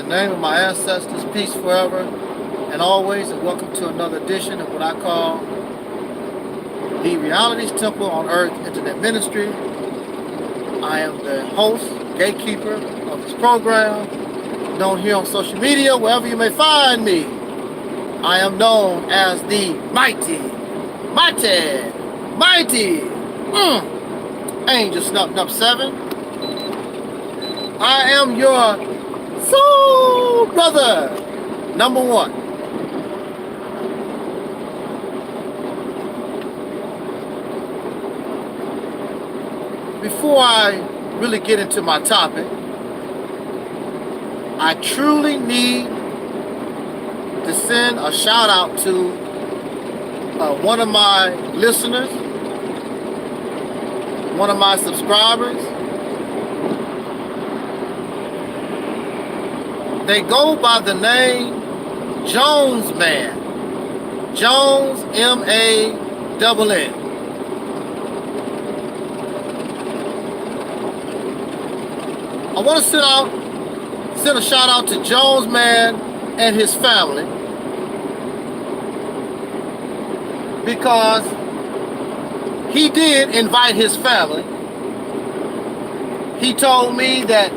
the name of my ancestors, peace forever and always, and welcome to another edition of what I call the Reality's Temple on Earth Internet Ministry. I am the host, gatekeeper of this program, known here on social media, wherever you may find me. I am known as the mighty Angel Snuff 7. I am your soul brother, number one. Before I really get into my topic, I truly need to send a shout out to one of my listeners, one of my subscribers. They go by the name Jones Man. Jones, M-A-N-N. I want to send a shout out to Jones Man and his family, because he did invite his family. He told me that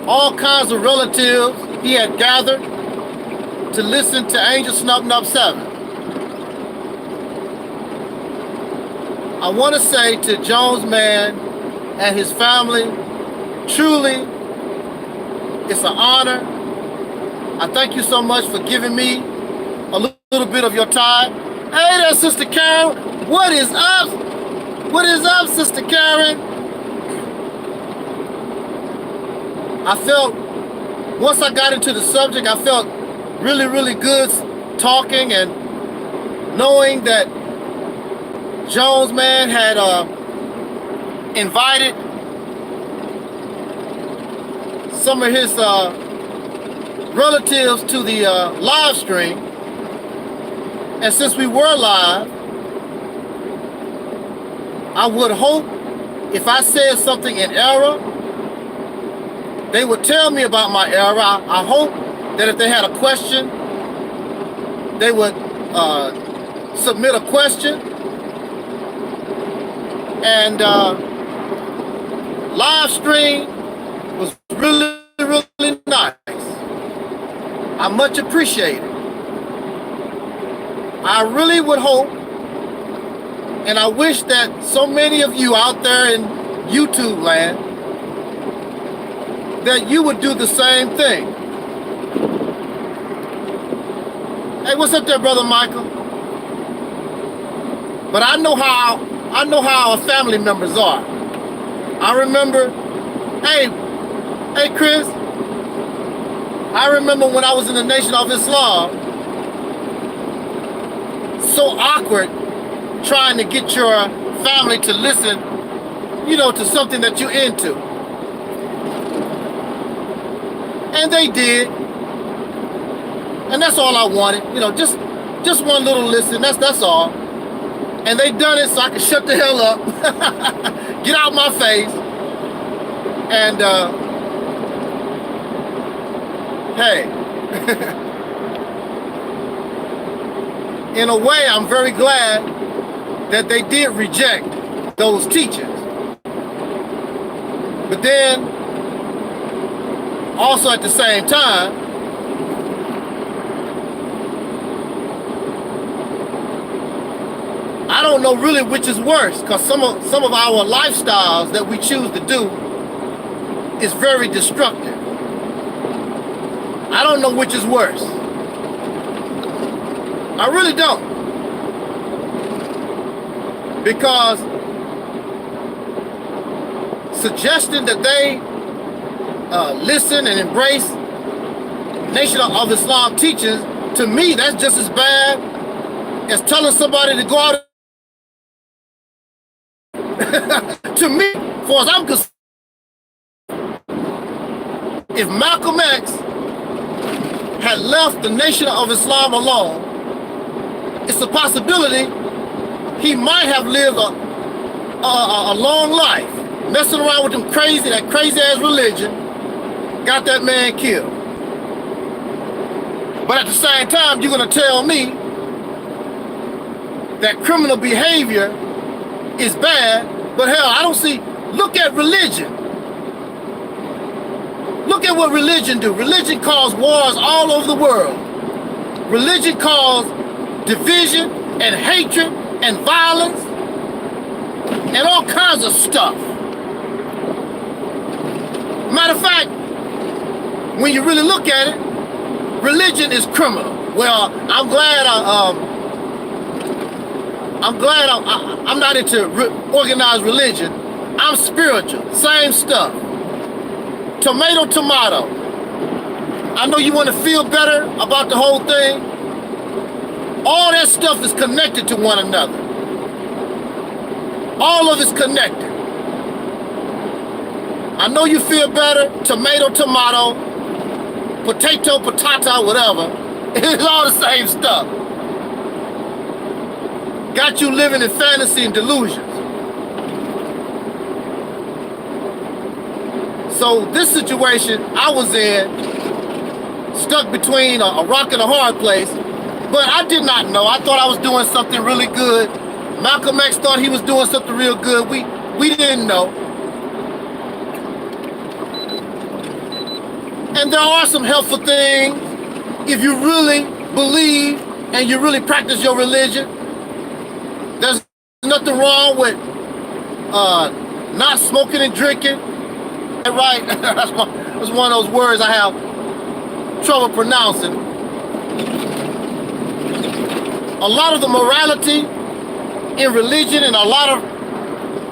all kinds of relatives he had gathered to listen to Angel Snuff 7. I want to say to Jones Man and his family, truly, it's an honor. I thank you so much for giving me a little bit of your time. Hey there, Sister Karen. What is up? What is up, Sister Karen? I felt, once I got into the subject, I felt really, really good talking and knowing that Jones Man had invited some of his relatives to the live stream. And since we were live, I would hope if I said something in error, they would tell me about my error. I hope that if they had a question, they would submit a question. And live stream was really, really nice. I much appreciate it. I really would hope, and I wish that so many of you out there in YouTube land, that you would do the same thing. Hey, what's up there, Brother Micah? But I know how our family members are. I remember, hey Chris, I remember when I was in the Nation of Islam, so awkward trying to get your family to listen, to something that you're into. And they did. And that's all I wanted, just one little listen, that's all. And they done it so I could shut the hell up, get out my face, and hey, in a way, I'm very glad that they did reject those teachings. But then, also at the same time, I don't know really which is worse, because some of our lifestyles that we choose to do is very destructive. I don't know which is worse. I really don't. Because suggesting that they listen and embrace Nation of Islam teachings, to me, that's just as bad as telling somebody to go out. To me, as far as I'm concerned, if Malcolm X had left the Nation of Islam alone, it's a possibility he might have lived a long life. messing around with that crazy ass religion, got that man killed. But at the same time, you're gonna tell me that criminal behavior is bad, but hell, I don't see, look at religion. Look at what religion do. Religion caused wars all over the world. Religion caused division and hatred and violence and all kinds of stuff. Matter of fact, when you really look at it, religion is criminal. Well, I'm glad I'm not into organized religion. I'm spiritual. Same stuff. Tomato, tomato. I know you want to feel better about the whole thing. All that stuff is connected to one another. All of it's connected. I know you feel better. Tomato, tomato. Potato, potato, whatever. It's all the same stuff. Got you living in fantasy and delusions. So this situation I was in, stuck between a rock and a hard place, but I did not know. I thought I was doing something really good. Malcolm X thought he was doing something real good. We didn't know. And there are some helpful things if you really believe and you really practice your religion. There's nothing wrong with not smoking and drinking. Right? That's one of those words I have trouble pronouncing. A lot of the morality in religion and a lot of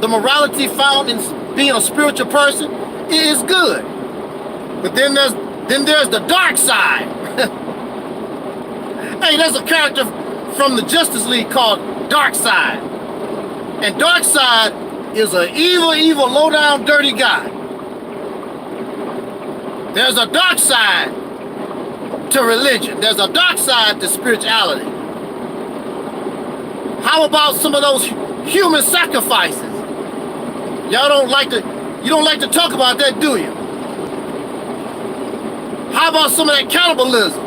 the morality found in being a spiritual person is good. But then there's the dark side. Hey, there's a character from the Justice League called Darkseid. And Darkseid is an evil, low-down, dirty guy. There's a dark side to religion. There's a dark side to spirituality. How about some of those human sacrifices? You don't like to talk about that, do you? How about some of that cannibalism?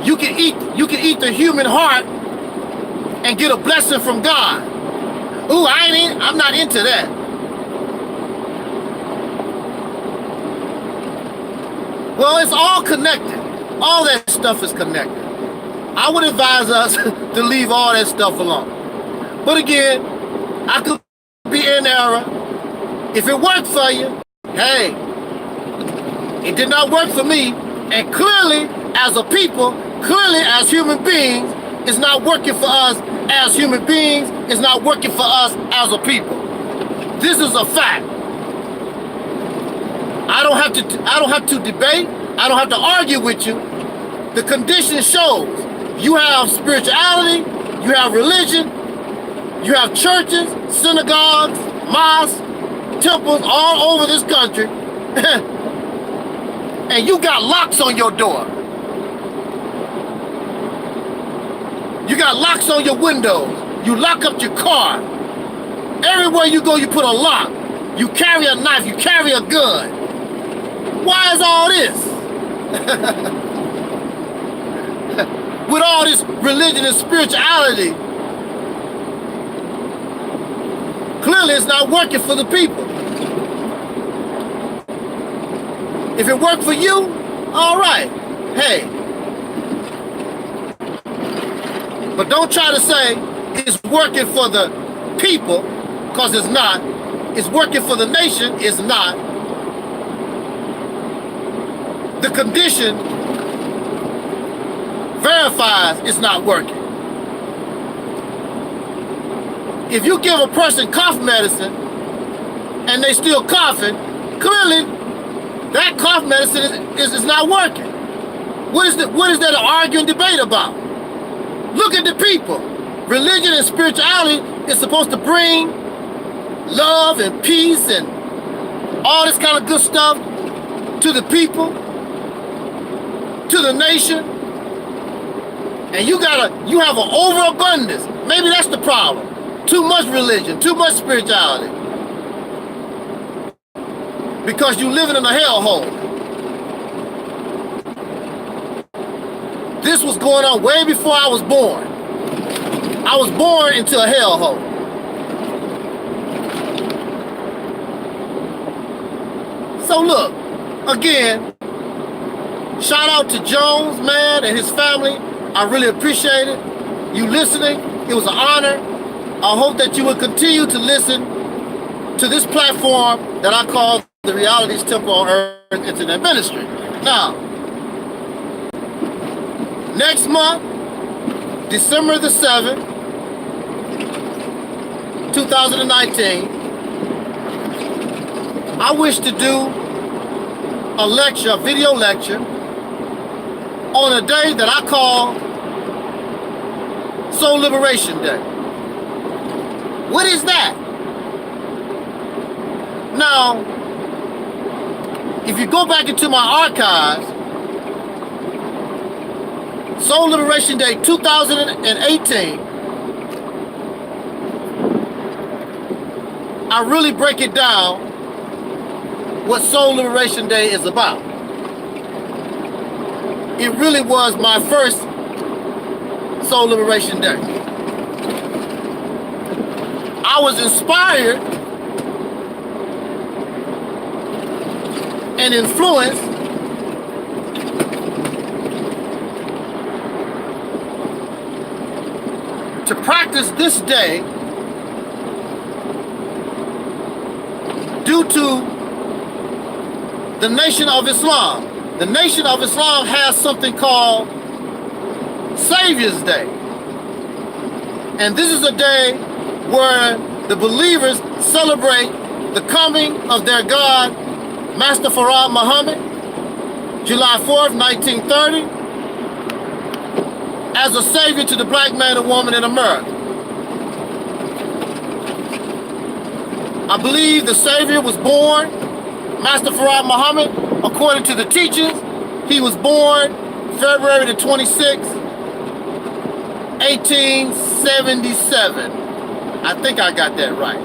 You can eat the human heart and get a blessing from God. Ooh, I'm not into that. Well, it's all connected. All that stuff is connected. I would advise us to leave all that stuff alone. But again, I could be in error. If it worked for you, hey, it did not work for me. And clearly, as a people, clearly as human beings, it's not working for us as human beings. It's not working for us as a people. This is a fact. I don't have to debate. I don't have to argue with you. The condition shows you have spirituality, you have religion, you have churches, synagogues, mosques, temples all over this country, and you got locks on your door. You got locks on your windows. You lock up your car. Everywhere you go, you put a lock. You carry a knife, you carry a gun. Why is all this? With all this religion and spirituality, clearly it's not working for the people. If it worked for you, all right, hey. But don't try to say it's working for the people, because it's not. It's working for the nation, it's not. The condition verifies it's not working. If you give a person cough medicine and they still coughing, clearly that cough medicine is not working. What is there to argue and debate about? Look at the people. Religion and spirituality is supposed to bring love and peace and all this kind of good stuff to the people, to the nation. And you have an overabundance. Maybe that's the problem. Too much religion, too much spirituality. because you're living in a hellhole. This was going on way before I was born. I was born into a hellhole. So look, again, shout out to Jones, man, and his family. I really appreciate it. You listening, it was an honor. I hope that you will continue to listen to this platform that I call the Reality's Temple on Earth Internet Ministry. Now, next month, December the 7th, 2019, I wish to do a lecture, a video lecture, on a day that I call Soul Liberation Day. What is that? Now, if you go back into my archives, Soul Liberation Day 2018, I really break it down what Soul Liberation Day is about. It really was my first Soul Liberation Day. I was inspired and influenced to practice this day due to the Nation of Islam. The Nation of Islam has something called Savior's Day. And this is a day where the believers celebrate the coming of their God, Master Farad Muhammad, July 4th, 1930, as a savior to the black man and woman in America. I believe the Savior was born, Master Farad Muhammad, according to the teachings, he was born February the 26th, 1877. I think I got that right.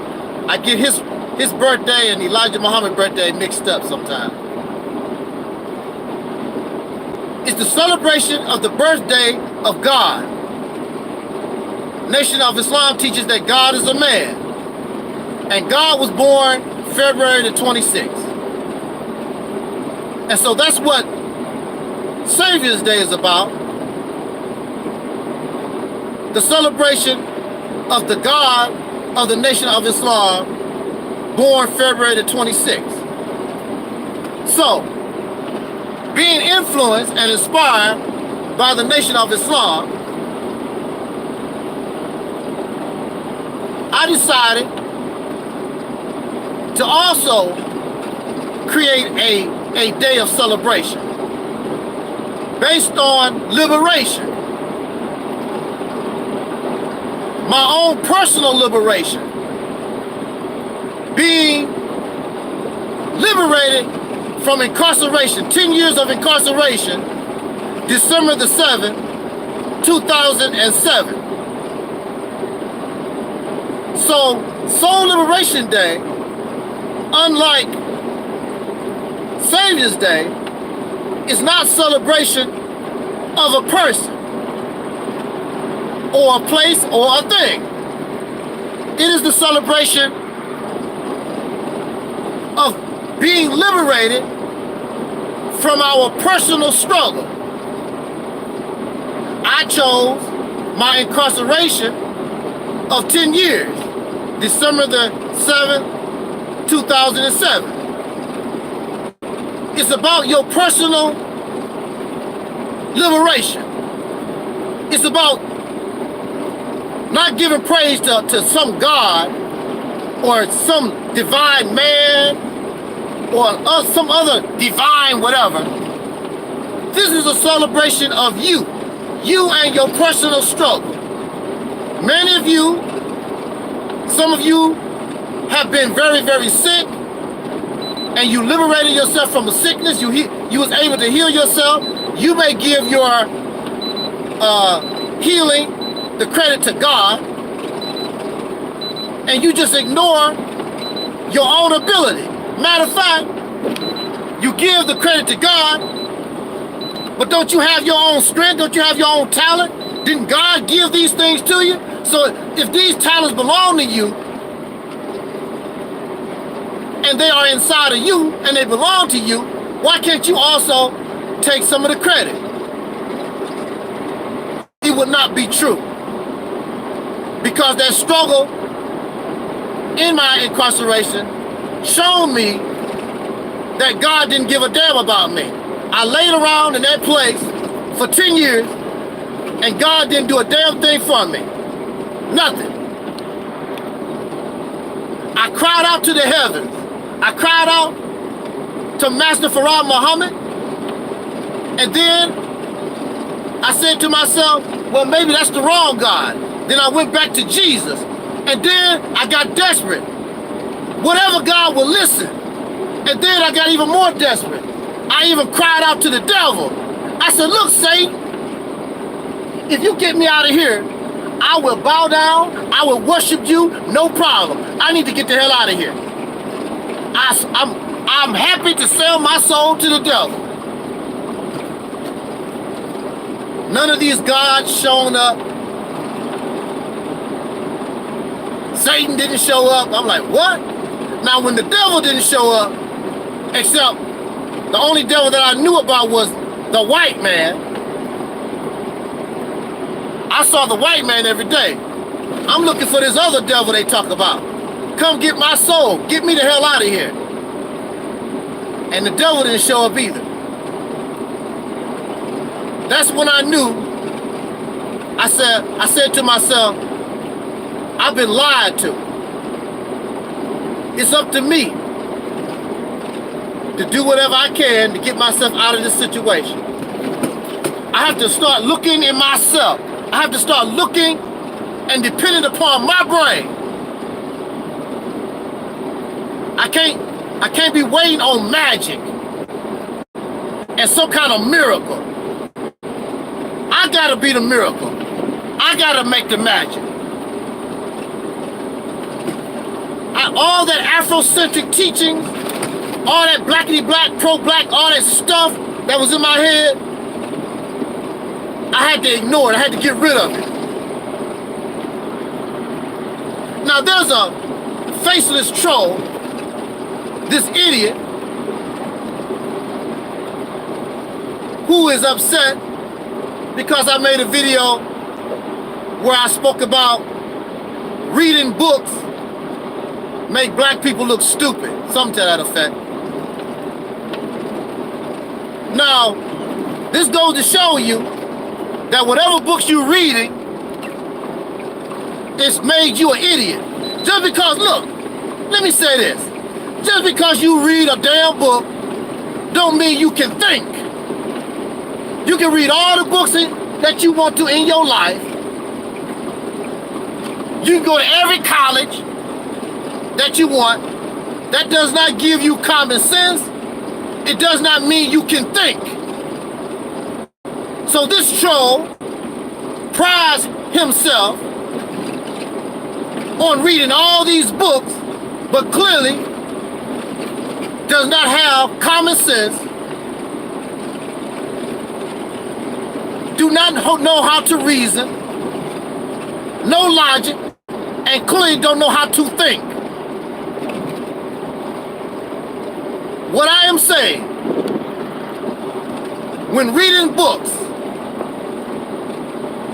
I get his birthday and Elijah Muhammad's birthday mixed up sometimes. It's the celebration of the birthday of God. Nation of Islam teaches that God is a man. And God was born February the 26th. And so that's what Savior's Day is about. The celebration of the God of the Nation of Islam, born February the 26th. So, being influenced and inspired by the Nation of Islam, I decided to also create a day of celebration based on liberation. My own personal liberation. Being liberated from incarceration, 10 years of incarceration, December the 7th, 2007. So, Soul Liberation Day, unlike Savior's Day, is not celebration of a person or a place or a thing. It is the celebration of being liberated from our personal struggle. I chose my incarceration of 10 years, December the 7th, 2007. It's about your personal liberation. It's about not giving praise to some God or some divine man or some other divine whatever. This is a celebration of you and your personal struggle. Many of you, some of you have been very, very sick, and you liberated yourself from a sickness. You was able to heal yourself. You may give your healing the credit to God, and you just ignore your own ability. Matter of fact, You give the credit to God, but don't you have your own strength? Don't you have your own talent? Didn't God give these things to you? So if these talents belong to you, and they are inside of you, and they belong to you, why can't you also take some of the credit? It would not be true. Because that struggle in my incarceration showed me that God didn't give a damn about me. I laid around in that place for 10 years, and God didn't do a damn thing for me. Nothing. I cried out to the heavens. I cried out to Master Farad Muhammad, and then I said to myself, well, maybe that's the wrong God. Then I went back to Jesus, and then I got desperate. Whatever God will listen. And then I got even more desperate. I even cried out to the devil. I said, look, Satan, if you get me out of here, I will bow down, I will worship you, no problem. I need to get the hell out of here. I'm happy to sell my soul to the devil. None of these gods shown up. Satan didn't show up. I'm like, what? Now, when the devil didn't show up, except the only devil that I knew about was the white man. I saw the white man every day. I'm looking for this other devil they talk about. Come get my soul. Get me the hell out of here. And the devil didn't show up either. That's when I knew. I said to myself, I've been lied to. It's up to me to do whatever I can to get myself out of this situation. I have to start looking in myself. I have to start looking and depending upon my brain. I can't be waiting on magic and some kind of miracle. I gotta be the miracle. I gotta make the magic. All that Afrocentric teaching, all that blackity black, pro-black, all that stuff that was in my head, I had to ignore it. I had to get rid of it. Now there's a faceless troll, this idiot, who is upset because I made a video where I spoke about reading books make black people look stupid, something to that effect. Now, this goes to show you that whatever books you're reading, it's made you an idiot. Just because, look, let me say this. Just because you read a damn book, don't mean you can think. You can read all the books that you want to in your life. You can go to every college that you want. That does not give you common sense. It does not mean you can think. So this troll prides himself on reading all these books, but clearly does not have common sense, do not know how to reason, no logic, and clearly don't know how to think. What I am saying, when reading books,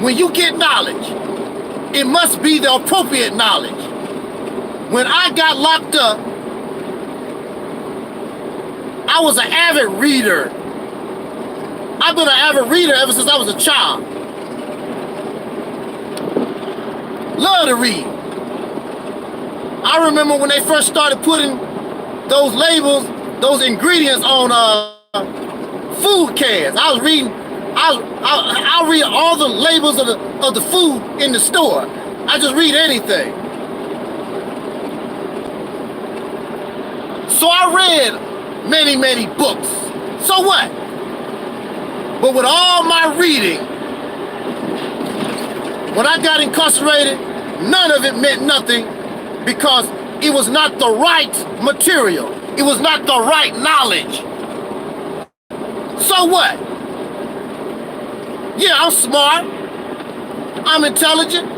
when you get knowledge, it must be the appropriate knowledge. When I got locked up, I was an avid reader. I've been an avid reader ever since I was a child. Love to read. I remember when they first started putting those labels, those ingredients on food cans. I was reading. I'll read all the labels of the food in the store. I just read anything. So I read many books. So what? But with all my reading, when I got incarcerated, none of it meant nothing because it was not the right material. It was not the right knowledge. So what? Yeah, I'm smart. I'm intelligent.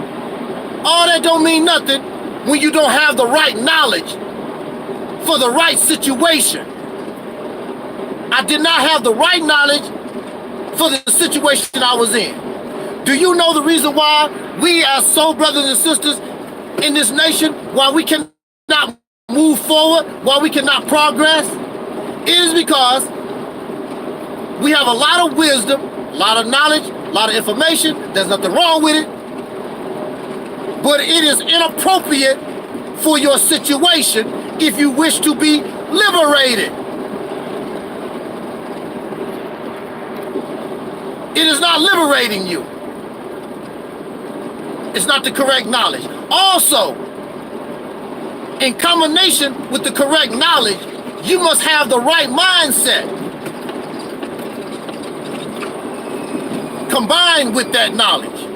All that don't mean nothing when you don't have the right knowledge for the right situation. I did not have the right knowledge for the situation I was in. Do you know the reason why we as soul brothers and sisters in this nation, why we cannot move forward, why we cannot progress? It is because we have a lot of wisdom, a lot of knowledge, a lot of information. There's nothing wrong with it. But it is inappropriate for your situation if you wish to be liberated. It is not liberating you. It's not the correct knowledge. Also, in combination with the correct knowledge, you must have the right mindset combined with that knowledge.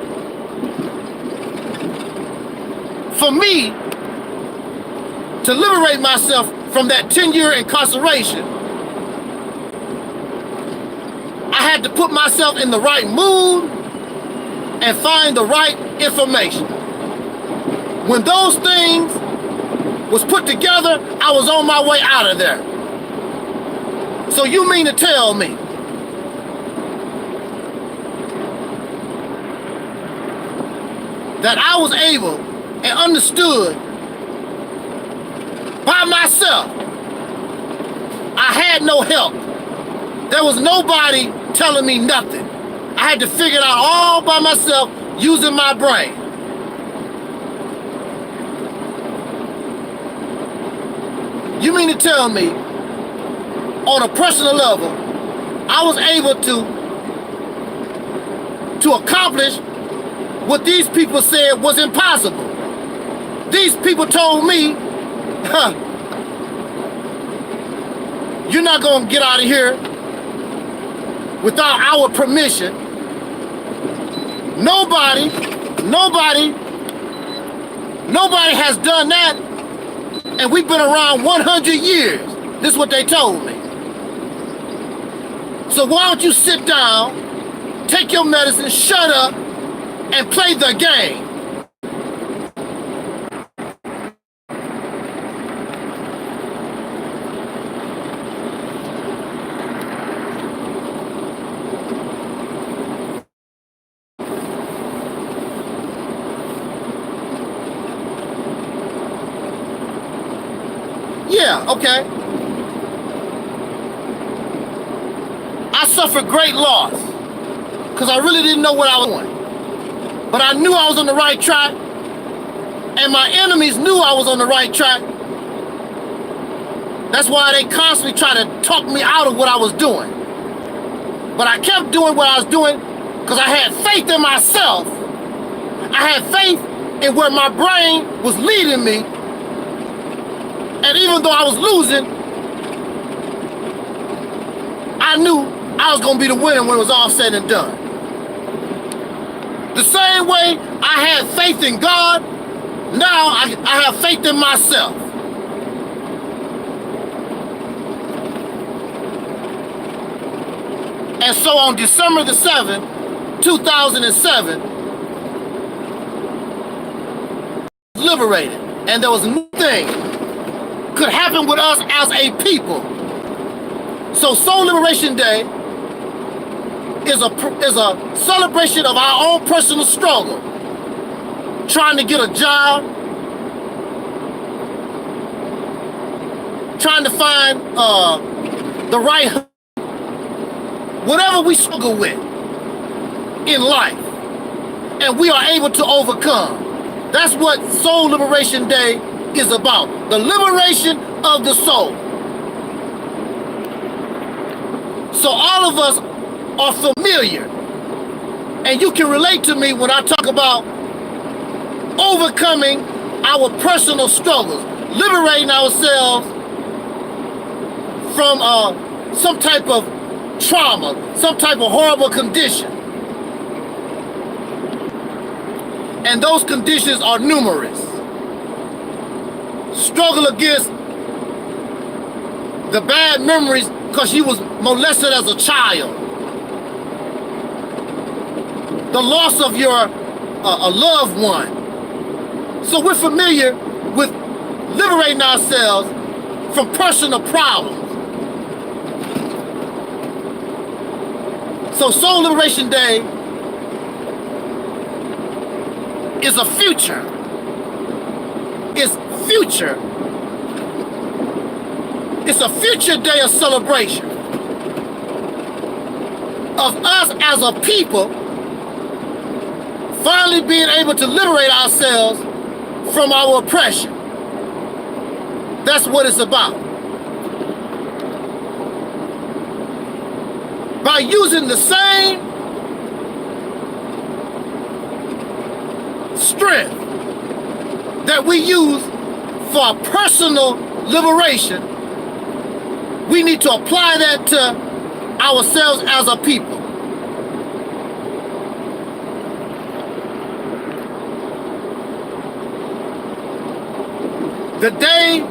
For me to liberate myself from that 10-year incarceration, I had to put myself in the right mood and find the right information. When those things was put together, I was on my way out of there. So you mean to tell me that I was able and understood by myself? I had no help. There was nobody telling me nothing. I had to figure it out all by myself using my brain. You mean to tell me, on a personal level, I was able to accomplish what these people said was impossible? These people told me, you're not gonna get out of here without our permission. Nobody has done that, and we've been around 100 years. This is what they told me. So why don't you sit down, take your medicine, shut up, and play the game? Yeah, okay. I suffered great loss because I really didn't know what I was doing. But I knew I was on the right track, and my enemies knew I was on the right track. That's why they constantly try to talk me out of what I was doing. But I kept doing what I was doing because I had faith in myself. I had faith in where my brain was leading me. And even though I was losing, I knew I was going to be the winner when it was all said and done. The same way I had faith in God, now I have faith in myself. And so on December the 7th, 2007, liberated. And there was a new thing could happen with us as a people. So Soul Liberation Day is a celebration of our own personal struggle. Trying to get a job, trying to find the right, whatever we struggle with in life, and we are able to overcome. That's what Soul Liberation Day is about, the liberation of the soul. So all of us are familiar, and you can relate to me when I talk about overcoming our personal struggles, liberating ourselves from some type of trauma, some type of horrible condition. And those conditions are numerous. struggle against the bad memories because you was molested as a child, the loss of your a loved one. So we're familiar with liberating ourselves from personal problems. So Soul Liberation Day is a future. It's future. It's a future day of celebration of us as a people finally being able to liberate ourselves from our oppression. That's what it's about. By using the same strength that we use for personal liberation, we need to apply that to ourselves as a people. The day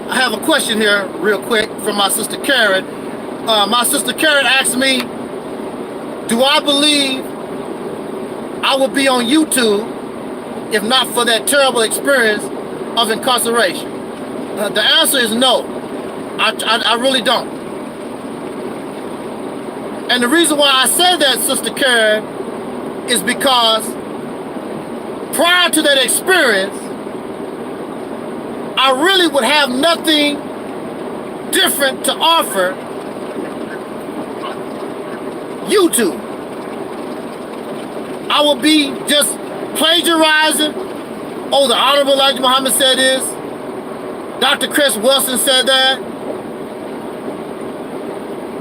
I have a question here real quick from my sister Karen. My sister Karen asked me, do I believe I would be on YouTube if not for that terrible experience of incarceration? The answer is no. I really don't. And the reason why I say that, Sister Karen, is because prior to that experience, I really would have nothing different to offer YouTube. I would be just plagiarizing. Oh, the Honorable Elijah Muhammad said this. Dr. Chris Wilson said that.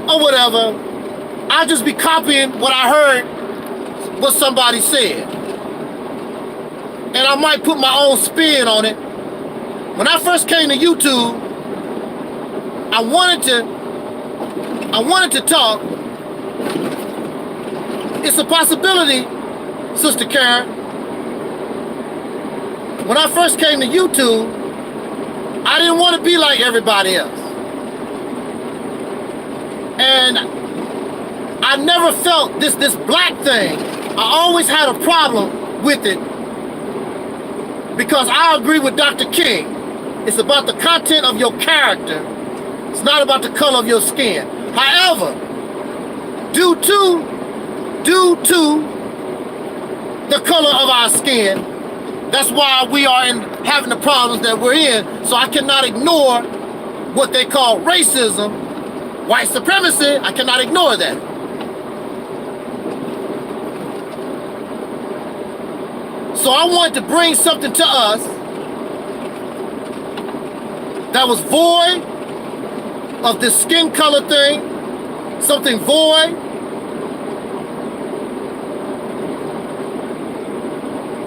Or whatever. I'll just be copying what I heard, what somebody said. And I might put my own spin on it. When I first came to YouTube, I wanted to talk. It's a possibility, Sister Karen. When I first came to YouTube, I didn't want to be like everybody else. And I never felt this black thing. I always had a problem with it because I agree with Dr. King. It's about the content of your character. It's not about the color of your skin. However, due to the color of our skin, that's why we are having the problems that we're in. So I cannot ignore what they call racism, white supremacy. I cannot ignore that. So I wanted to bring something to us that was void of this skin color thing, something void.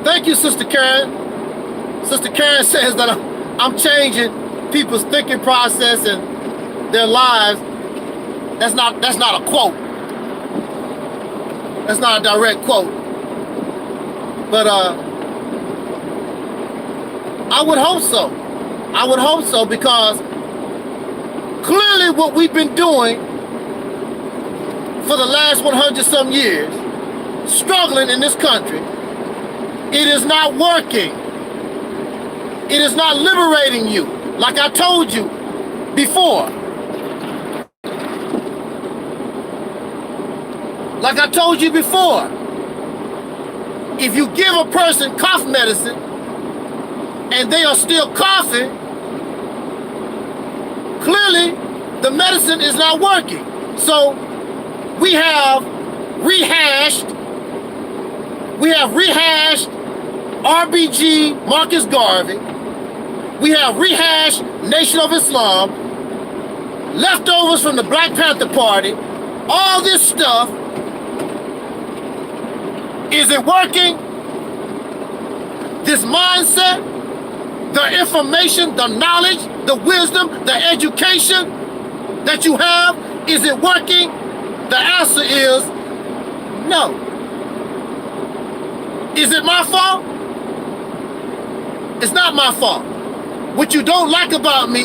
Thank you, Sister Karen. Sister Karen says that I'm changing people's thinking process and their lives. That's not a quote. That's not a direct quote. But I would hope so. I would hope so, because clearly what we've been doing for the last 100-some years, struggling in this country, it is not working. It is not liberating you, like I told you before. Like I told you before, if you give a person cough medicine and they are still coughing, clearly the medicine is not working. So we have rehashed RBG Marcus Garvey. We have rehashed Nation of Islam, leftovers from the Black Panther Party, all this stuff. Is it working? This mindset, the information, the knowledge, the wisdom, the education that you have, is it working? The answer is No. Is it my fault? It's not my fault. What you don't like about me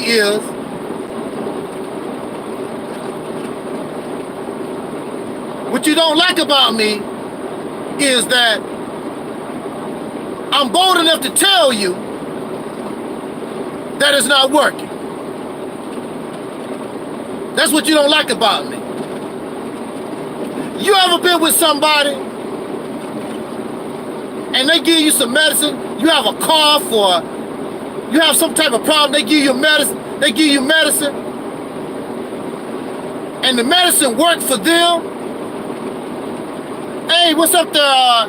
is that I'm bold enough to tell you that it's not working. That's what you don't like about me. You ever been with somebody and they give you some medicine, you have a cough or you have some type of problem, they give you medicine, and the medicine worked for them? Hey, what's up there,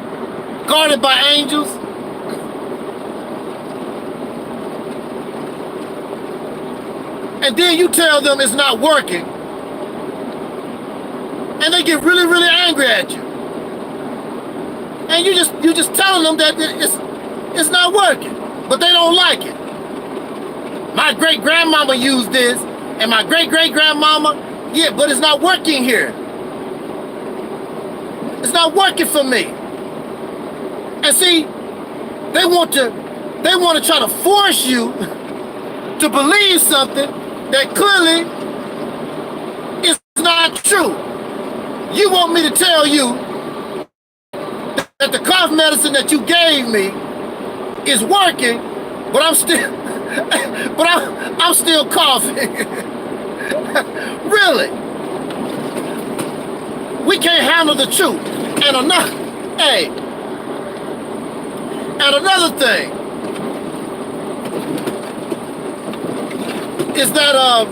Guarded by Angels? And then you tell them it's not working, and they get really, really angry at you. And you just telling them that it's not working, but they don't like it. My great-grandmama used this, and my great-great-grandmama, yeah, but it's not working here. It's not working for me. And see, they want to try to force you to believe something that clearly is not true. You want me to tell you that the cough medicine that you gave me is working, but I'm still coughing. Really? We can't handle the truth. And another thing is that I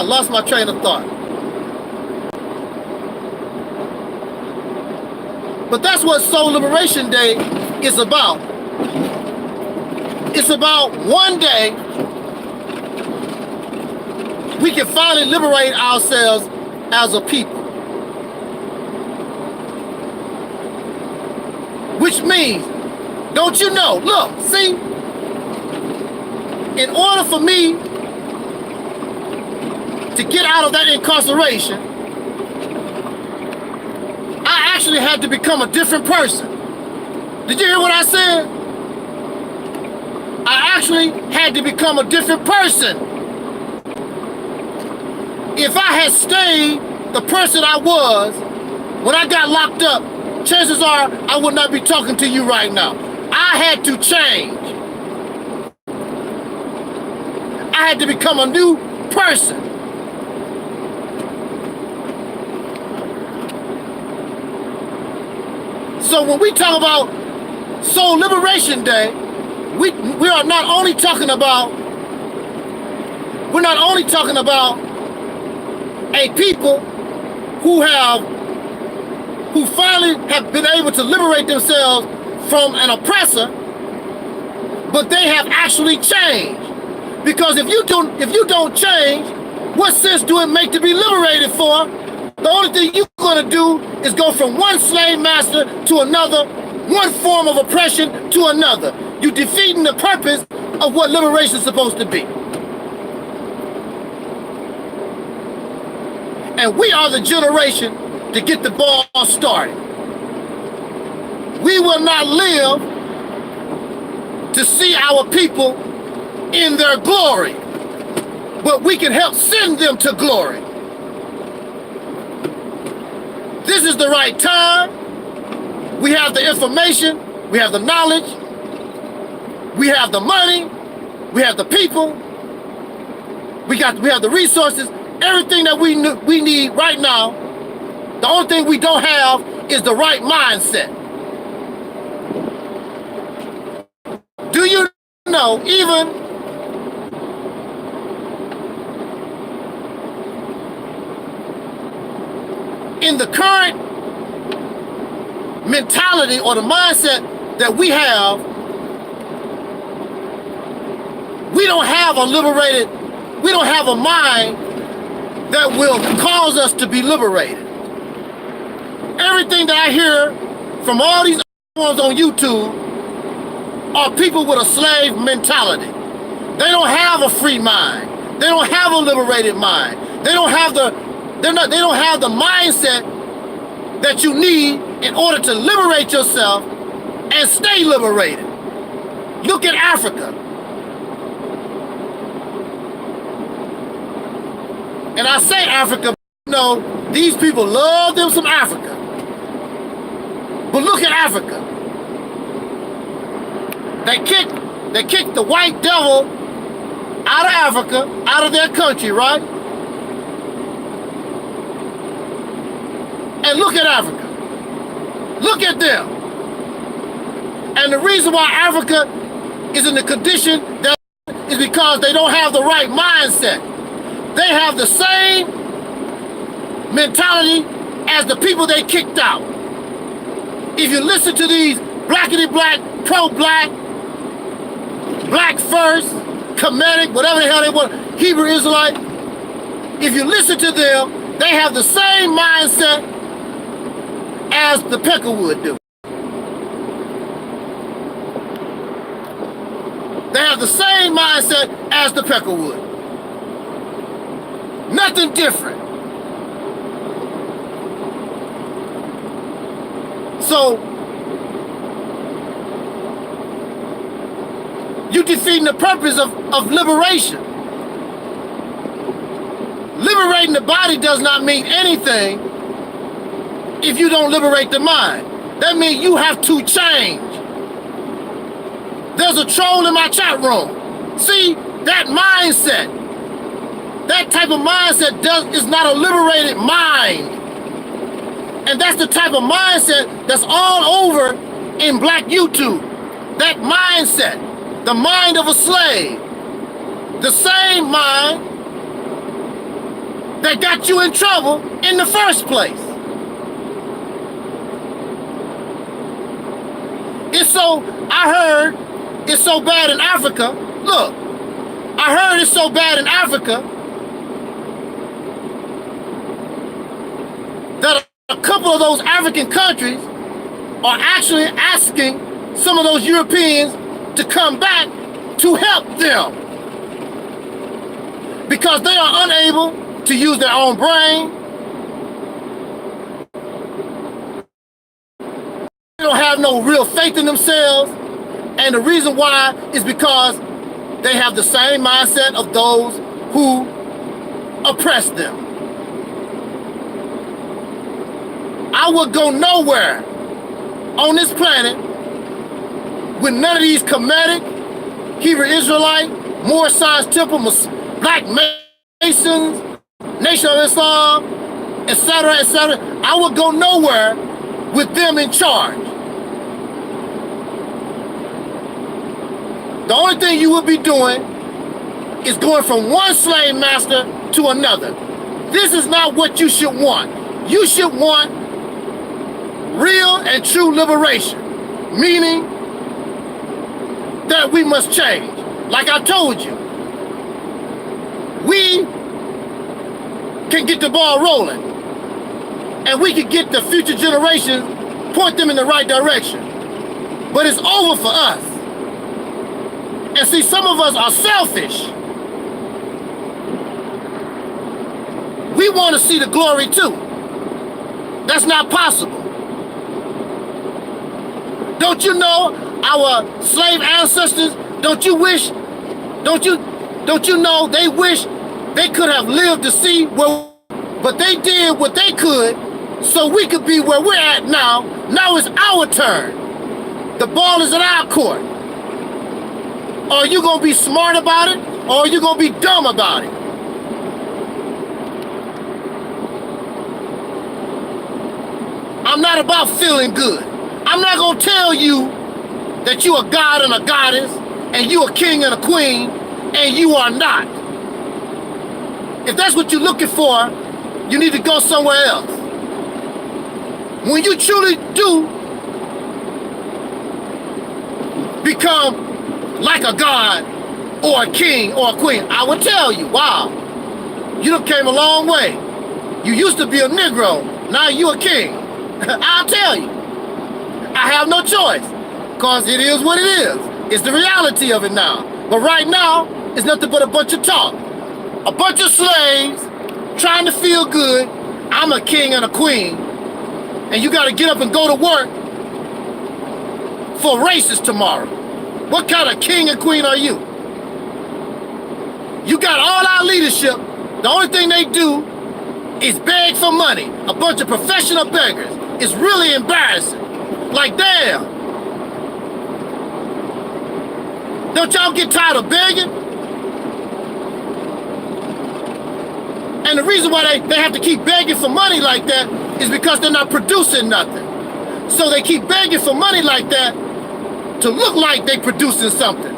lost my train of thought. But that's what Soul Liberation Day is about. It's about one day we can finally liberate ourselves as a people. Which means, don't you know, look, see, in order for me to get out of that incarceration, I actually had to become a different person. Did you hear what I said? I actually had to become a different person. If I had stayed the person I was when I got locked up, chances are I would not be talking to you right now. I had to change. I had to become a new person. So when we talk about Soul Liberation Day, we are not only talking about a people who finally have been able to liberate themselves from an oppressor, but they have actually changed. Because if you don't change, what sense do it make to be liberated for? The only thing you're gonna do is go from one slave master to another, one form of oppression to another. You're defeating the purpose of what liberation is supposed to be. And we are the generation to get the ball started. We will not live to see our people in their glory, but we can help send them to glory. This is the right time. We have the information, we have the knowledge, we have the money, we have the people, we have the resources, everything that we need right now. The only thing we don't have is the right mindset. Do you know, even in the current mentality or the mindset that we have, we don't have a mind that will cause us to be liberated. Everything that I hear from all these ones on YouTube are people with a slave mentality. They don't have a free mind. They don't have a liberated mind. They don't have the mindset that you need in order to liberate yourself and stay liberated. Look at Africa. And I say Africa, no, these people love them some Africa. But look at Africa. They kicked the white devil out of Africa, out of their country, right? And look at Africa. Look at them. And the reason why Africa is in the condition that is because they don't have the right mindset. They have the same mentality as the people they kicked out. If you listen to these blackity-black, pro-black, black first, Kemetic, whatever the hell they want, Hebrew Israelite, if you listen to them, they have the same mindset as the Peckerwood do. They have the same mindset as the Peckerwood. Nothing different. So, you defeating the purpose of liberation. Liberating the body does not mean anything if you don't liberate the mind. That means you have to change. There's a troll in my chat room. See, that mindset, that type of mindset is not a liberated mind. And that's the type of mindset that's all over in black YouTube. That mindset, the mind of a slave. The same mind that got you in trouble in the first place. I heard it's so bad in Africa. Look, I heard it's so bad in Africa that a couple of those African countries are actually asking some of those Europeans to come back to help them because they are unable to use their own brain. They don't have no real faith in themselves. And the reason why is because they have the same mindset of those who oppress them. I would go nowhere on this planet with none of these Kemetic, Hebrew Israelite, Moorish Science Temple, Black Masons, Nation of Islam, etc., etc. I would go nowhere with them in charge. The only thing you would be doing is going from one slave master to another. This is not what you should want. You should want real and true liberation, meaning that we must change. Like I told you, we can get the ball rolling and we can get the future generations, point them in the right direction. But it's over for us. And see, some of us are selfish. We want to see the glory too. That's not possible. Don't you know our slave ancestors? Don't you know they wish they could have lived to see where, but they did what they could so we could be where we're at now. Now it's our turn. The ball is in our court. Are you gonna be smart about it or are you gonna be dumb about it? I'm not about feeling good. I'm not gonna tell you that you a god and a goddess and you a king and a queen and you are not. If that's what you're looking for, you need to go somewhere else. When you truly do become like a god or a king or a queen, I would tell you, wow, you done came a long way. You used to be a Negro, now you a king. I'll tell you. I have no choice, because it is what it is. It's the reality of it now. But right now, it's nothing but a bunch of talk. A bunch of slaves trying to feel good. I'm a king and a queen. and you got to get up and go to work for racists tomorrow. What kind of king and queen are you? You got all our leadership. The only thing they do is beg for money. A bunch of professional beggars. It's really embarrassing. Like, damn. Don't y'all get tired of begging? And the reason why they have to keep begging for money like that is because they're not producing nothing. So they keep begging for money like that to look like they producing something.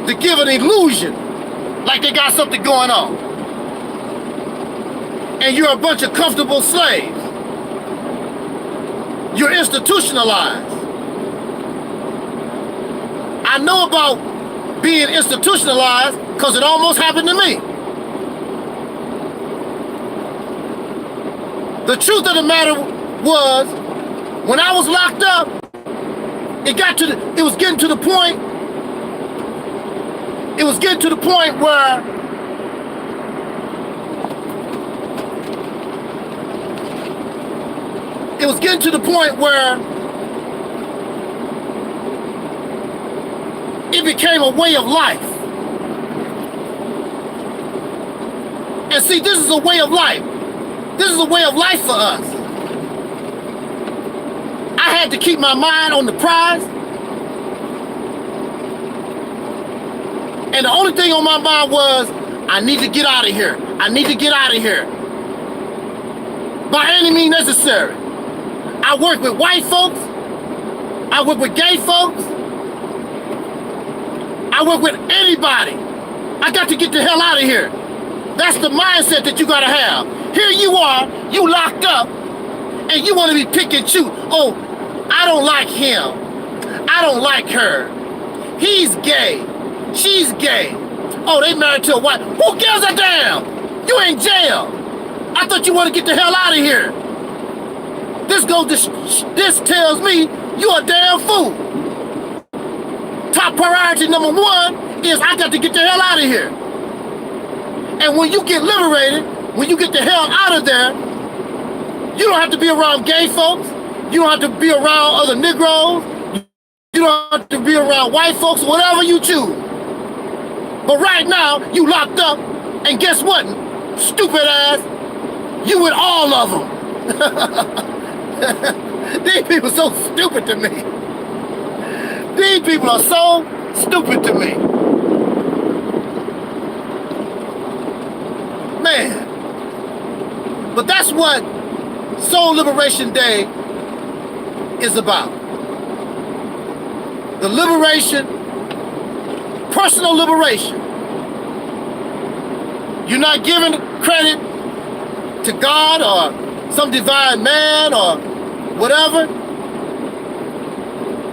To give an illusion like they got something going on. And you're a bunch of comfortable slaves. You're institutionalized. I know about being institutionalized because it almost happened to me. The truth of the matter was, when I was locked up, it was getting to the point where it became a way of life. And see, this is a way of life. This is a way of life for us. I had to keep my mind on the prize. And the only thing on my mind was, I need to get out of here. I need to get out of here. By any means necessary. I work with white folks. I work with gay folks. I work with anybody. I got to get the hell out of here. That's the mindset that you gotta have. Here you are, you locked up, and you want to be pick and choose. Oh, I don't like him. I don't like her. He's gay. She's gay. Oh, they married to a white. Who gives a damn? You in jail. I thought you want to get the hell out of here. This tells me you're a damn fool. Top priority number one is I got to get the hell out of here. And when you get liberated, when you get the hell out of there, you don't have to be around gay folks. You don't have to be around other Negroes. You don't have to be around white folks, whatever you choose. But right now, you locked up, and guess what, stupid ass? You with all of them. These people are so stupid to me. These people are so stupid to me. Man. But that's what Soul Liberation Day is about. The liberation, personal liberation. You're not giving credit to God or some divine man or whatever.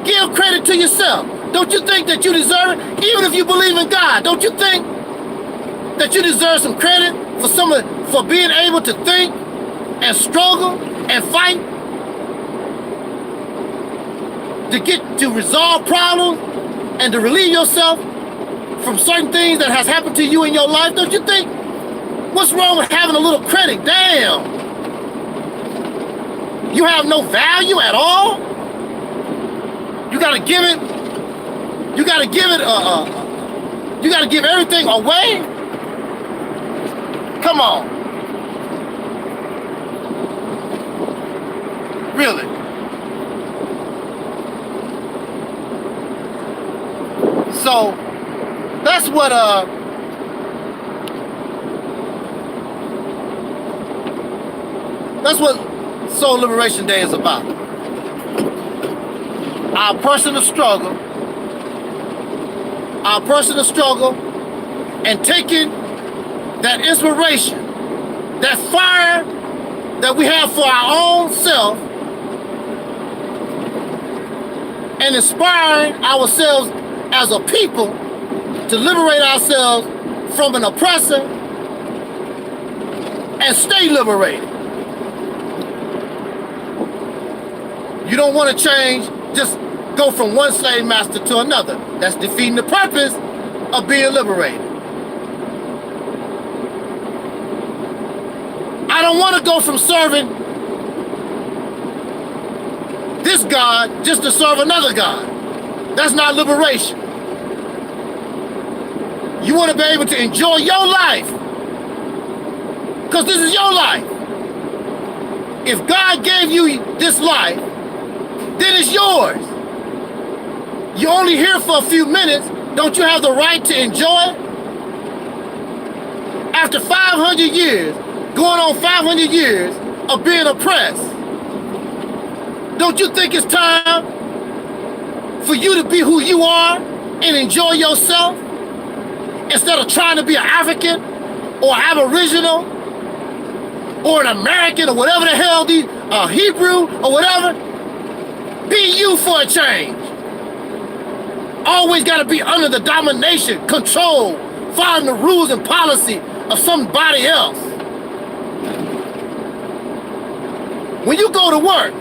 Give credit to yourself. Don't you think that you deserve it? Even if you believe in God, don't you think that you deserve some credit for being able to think and struggle and fight to resolve problems and to relieve yourself from certain things that has happened to you in your life? Don't you think? What's wrong with having a little credit? Damn. You have no value at all? You gotta give everything away? Come on. Really? So that's what Soul Liberation Day is about. Our personal struggle and taking that inspiration, that fire that we have for our own self, and inspiring ourselves as a people to liberate ourselves from an oppressor and stay liberated. You don't want to change, just go from one slave master to another. That's defeating the purpose of being liberated. I don't want to go from serving this God just to serve another God. That's not liberation. You want to be able to enjoy your life, because this is your life. If God gave you this life, then it's yours. You're only here for a few minutes. Don't you have the right to enjoy it? After 500 years, going on 500 years of being oppressed, don't you think it's time for you to be who you are and enjoy yourself instead of trying to be an African or Aboriginal or an American or whatever the hell, a Hebrew or whatever? Be you for a change. Always got to be under the domination, control, following the rules and policy of somebody else. When you go to work,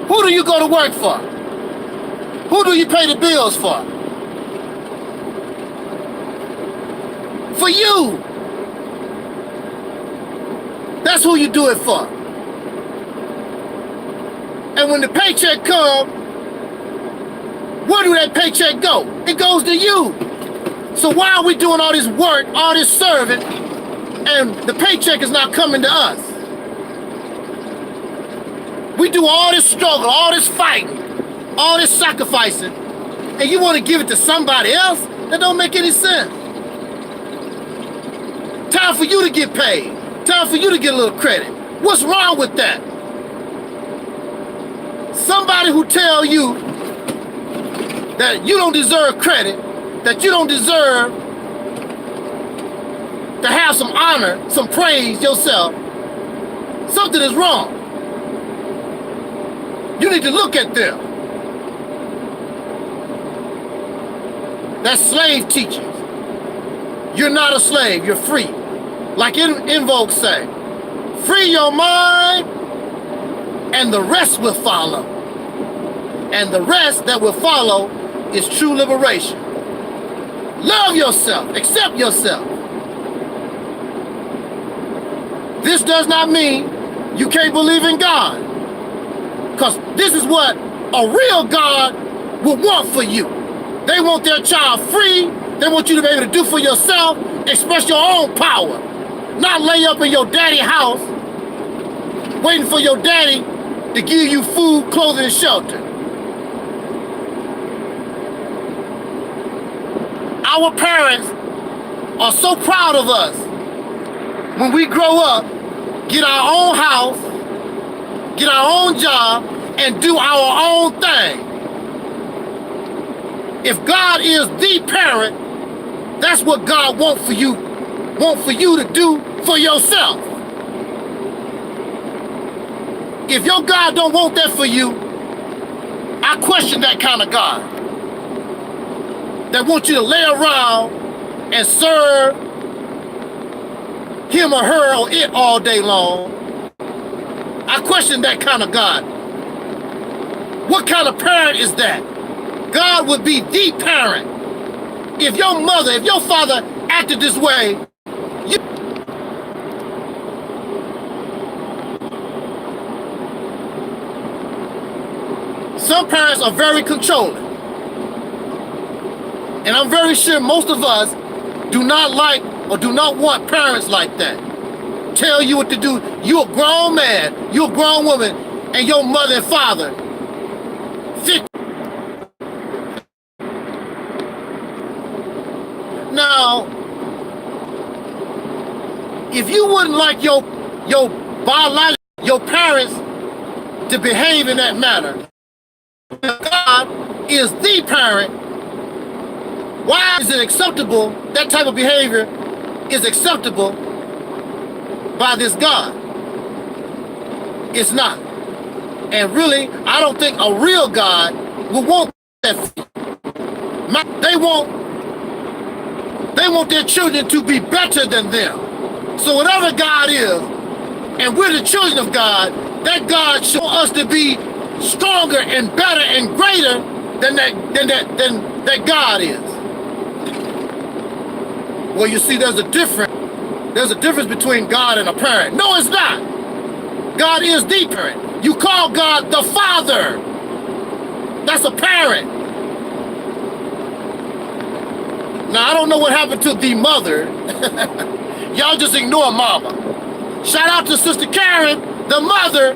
who do you go to work for? Who do you pay the bills for? For you. That's who you do it for. And when the paycheck comes, where do that paycheck go? It goes to you. So why are we doing all this work, all this serving, and the paycheck is not coming to us? We do all this struggle, all this fighting, all this sacrificing, and you want to give it to somebody else? That don't make any sense. Time for you to get paid. Time for you to get a little credit. What's wrong with that? Somebody who tell you that you don't deserve credit, that you don't deserve to have some honor, some praise yourself, something is wrong. You need to look at them. That's slave teachers. You're not a slave, you're free. Like in Vogue say, free your mind and the rest will follow. And the rest that will follow is true liberation. Love yourself, accept yourself. This does not mean you can't believe in God. Because this is what a real God will want for you. They want their child free. They want you to be able to do for yourself, express your own power. Not lay up in your daddy's house, waiting for your daddy to give you food, clothing, and shelter. Our parents are so proud of us when we grow up, get our own house, get our own job, and do our own thing. If God is the parent, that's what God wants for you to do for yourself. If your God don't want that for you, I question that kind of God that wants you to lay around and serve him or her or it all day long. I question that kind of God. What kind of parent is that? God would be the parent. If your mother, if your father acted this way, some parents are very controlling. And I'm very sure most of us do not like or do not want parents like that. Tell you what to do. You're a grown man, you're a grown woman, and your mother and father fit. Now, if you wouldn't like your biological, your parents to behave in that manner, God is the parent, why is it acceptable, that type of behavior is acceptable by this God? It's not. And really, I don't think a real God will want that. They want their children to be better than them. So whatever God is, and we're the children of God, that God should want us to be stronger and better and greater than that God is. Well, you see, there's a difference between God and a parent. No, it's not. God is the parent. You call God the Father. That's a parent. Now, I don't know what happened to the mother. Y'all just ignore mama. Shout out to Sister Karen, the mother.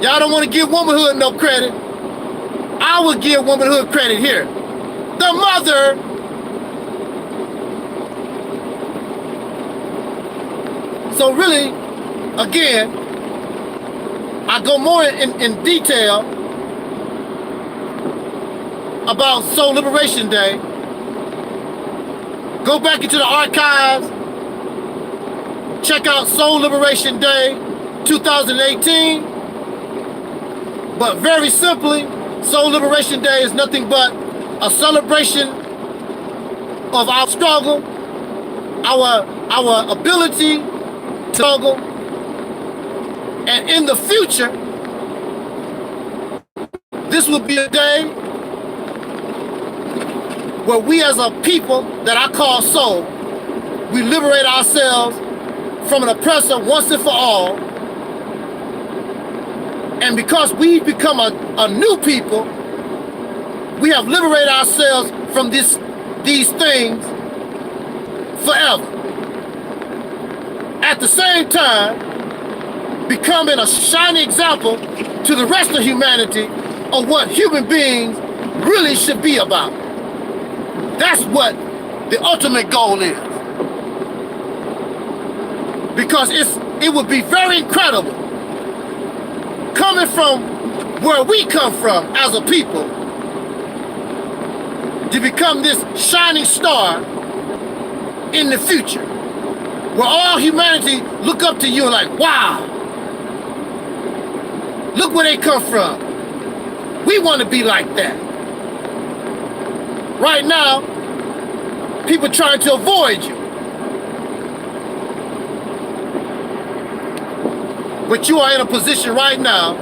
Y'all don't want to give womanhood no credit. I will give womanhood credit here. The mother. So really, again, I go more in detail about Soul Liberation Day. Go back into the archives. Check out Soul Liberation Day 2018. But very simply, Soul Liberation Day is nothing but a celebration of our struggle, our ability to struggle, and in the future, this will be a day where we as a people that I call soul, we liberate ourselves from an oppressor once and for all. And because we become a new people, we have liberated ourselves from these things forever. At the same time, becoming a shining example to the rest of humanity of what human beings really should be about. That's what the ultimate goal is. Because it would be very incredible coming from where we come from as a people to become this shining star in the future, where all humanity look up to you and like, wow, look where they come from. We want to be like that. Right now, people trying to avoid you. But you are in a position right now,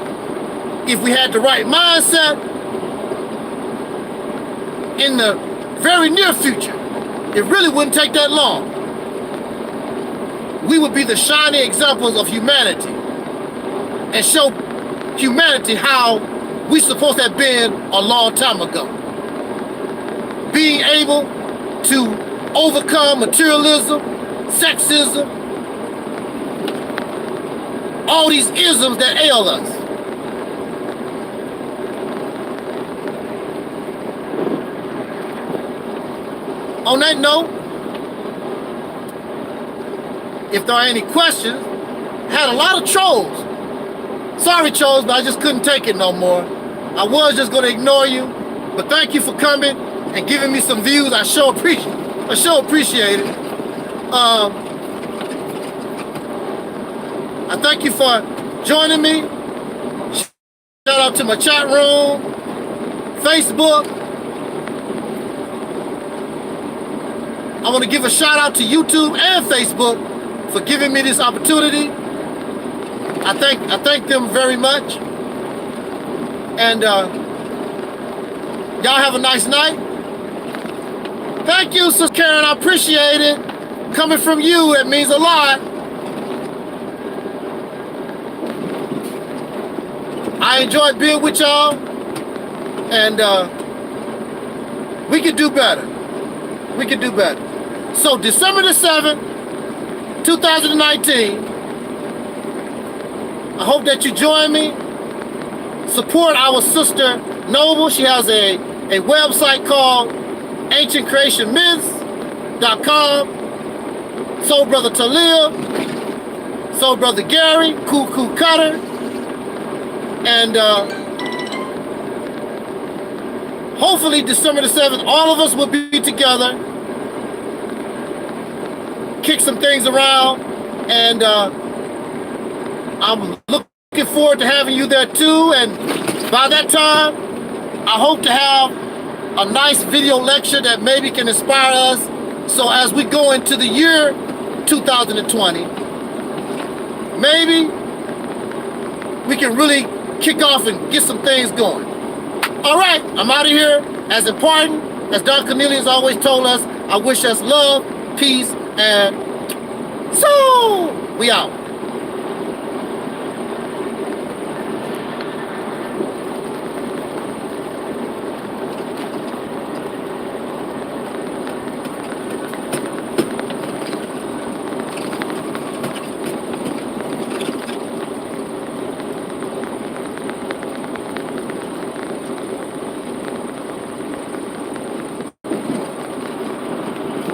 if we had the right mindset, in the very near future, it really wouldn't take that long. We would be the shining examples of humanity and show humanity how we supposed to have been a long time ago. Being able to overcome materialism, sexism, all these isms that ail us. On that note, if there are any questions, had a lot of trolls. Sorry, trolls, but I just couldn't take it no more. I was just going to ignore you, but thank you for coming and giving me some views. I sure appreciate it. I thank you for joining me. Shout out to my chat room, Facebook. I want to give a shout out to YouTube and Facebook for giving me this opportunity. I thank them very much. And y'all have a nice night. Thank you, Sister Karen. I appreciate it. Coming from you, it means a lot. I enjoyed being with y'all, and we could do better. We could do better. So December the 7th, 2019, I hope that you join me. Support our sister Noble. She has a website called ancientcreationmyths.com. Soul Brother Taalik, Soul Brother Gary, Cuckoo Cutter. And hopefully December the 7th, all of us will be together, kick some things around, and I'm looking forward to having you there too. And by that time, I hope to have a nice video lecture that maybe can inspire us. So as we go into the year 2020, maybe we can really kick off and get some things going. All right, I'm out of here. As important as Don Cornelius always told us, I wish us love, peace, and so we out.